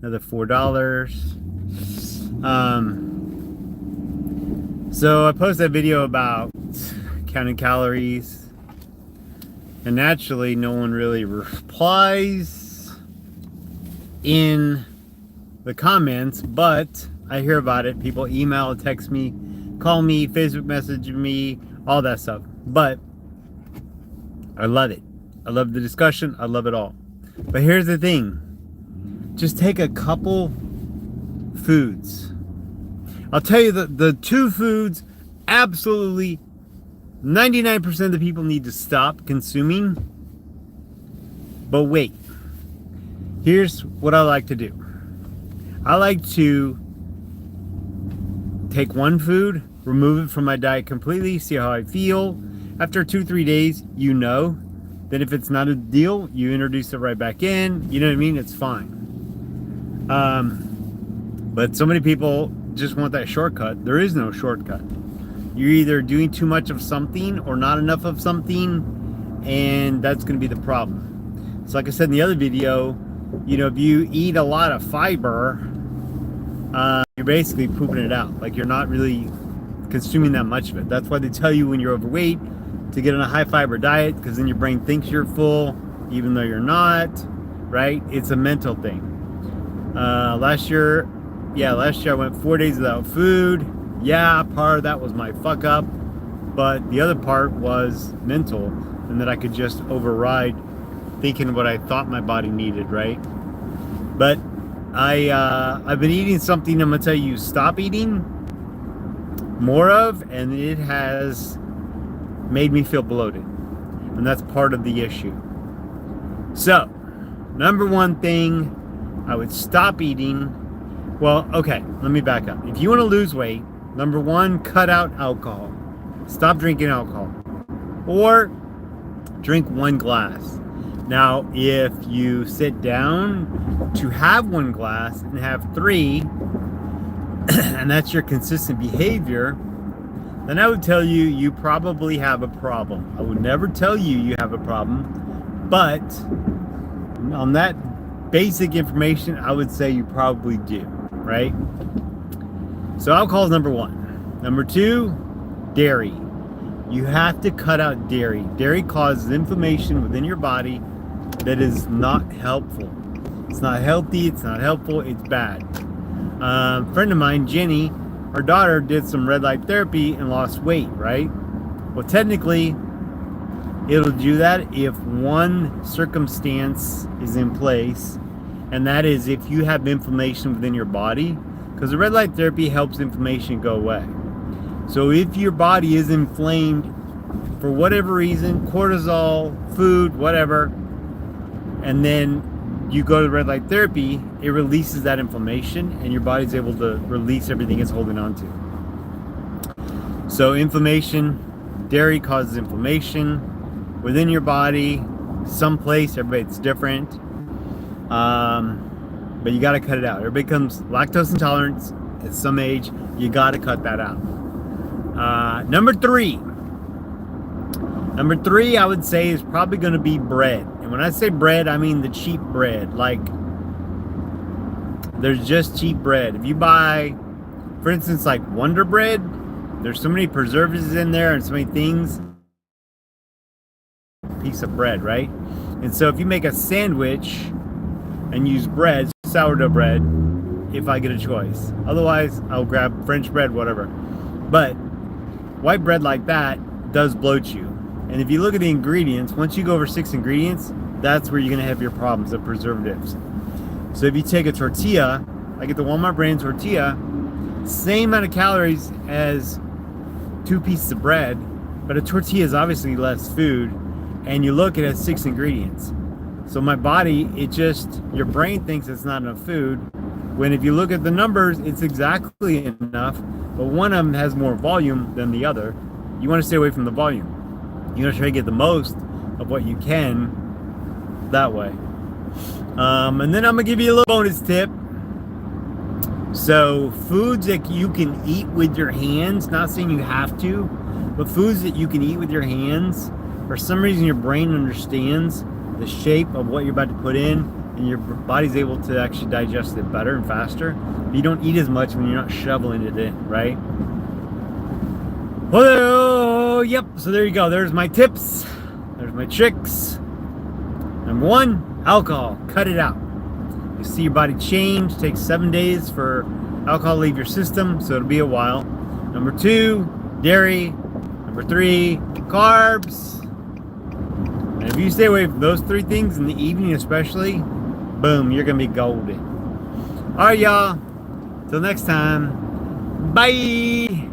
another $4. So I posted a video about counting calories, and naturally no one really replies in the comments, but I hear about it. People email, text me, call me, Facebook message me, all that stuff. But I love it. I love the discussion. I love it all. But here's the thing. Just take a couple foods. I'll tell you the two foods absolutely 99% of the people need to stop consuming. But wait. Here's what I like to do. I like to take one food, remove it from my diet completely, see how I feel. After 2-3 days, you know. Then if it's not a deal, you introduce it right back in. You know what I mean? It's fine. But so many people just want that shortcut. There is no shortcut. You're either doing too much of something or not enough of something, and that's going to be the problem. So like I said in the other video, if you eat a lot of fiber, you're basically pooping it out. Like, you're not really consuming that much of it. That's why they tell you when you're overweight to get on a high fiber diet, because then your brain thinks you're full even though you're not, right? It's a mental thing. Last year I went 4 days without food. Yeah, part of that was my fuck up, but the other part was mental, and that I could just override thinking what I thought my body needed, right? But I've been eating something I'm gonna tell you stop eating more of, and it has made me feel bloated, and that's part of the issue. So, number one thing I would stop eating. Well, okay, let me back up. If you want to lose weight, number one, cut out alcohol. Stop drinking alcohol, or drink one glass. Now, if you sit down to have one glass and have 3, and that's your consistent behavior, then I would tell you you probably have a problem. I would never tell you have a problem, but on that basic information, I would say you probably do, right? So alcohol is number one. Number two, dairy. You have to cut out dairy. Dairy causes inflammation within your body that is not helpful. It's not healthy, it's not helpful, it's bad. A friend of mine, Jenny, her daughter did some red light therapy and lost weight, right? Well, technically, it'll do that if one circumstance is in place, and that is if you have inflammation within your body, because the red light therapy helps inflammation go away. So if your body is inflamed for whatever reason, cortisol, food, whatever, and then you go to the red light therapy, it releases that inflammation, and your body's able to release everything it's holding on to. So inflammation, dairy causes inflammation within your body, someplace, everybody's different. But you got to cut it out. Everybody becomes lactose intolerant at some age. You got to cut that out. Number three, I would say, is probably going to be bread. And when I say bread, I mean the cheap bread. Like, there's just cheap bread. If you buy, for instance, like Wonder Bread, there's so many preservatives in there and so many things. Piece of bread, right? And so if you make a sandwich and use bread, sourdough bread, if I get a choice. Otherwise, I'll grab French bread, whatever. But white bread like that does bloat you. And if you look at the ingredients, once you go over 6 ingredients, that's where you're going to have your problems, the preservatives. So if you take a tortilla, I get the Walmart brand tortilla, same amount of calories as 2 pieces of bread, but a tortilla is obviously less food, and you look, it has 6 ingredients. So my body, your brain thinks it's not enough food, when if you look at the numbers, it's exactly enough, but one of them has more volume than the other. You want to stay away from the volume. You want to try to get the most of what you can that way. And then I'm going to give you a little bonus tip. So foods that you can eat with your hands, not saying you have to, but foods that you can eat with your hands, for some reason your brain understands the shape of what you're about to put in, and your body's able to actually digest it better and faster. But you don't eat as much when you're not shoveling it in, right? Oh, yep. So there you go. There's my tips. There's my tricks. Number 1, alcohol. Cut it out. You see your body change. It takes 7 days for alcohol to leave your system, so it'll be a while. Number 2, dairy. Number 3, carbs. And if you stay away from those 3 things in the evening especially, boom, you're going to be golden. All right, y'all. Till next time. Bye.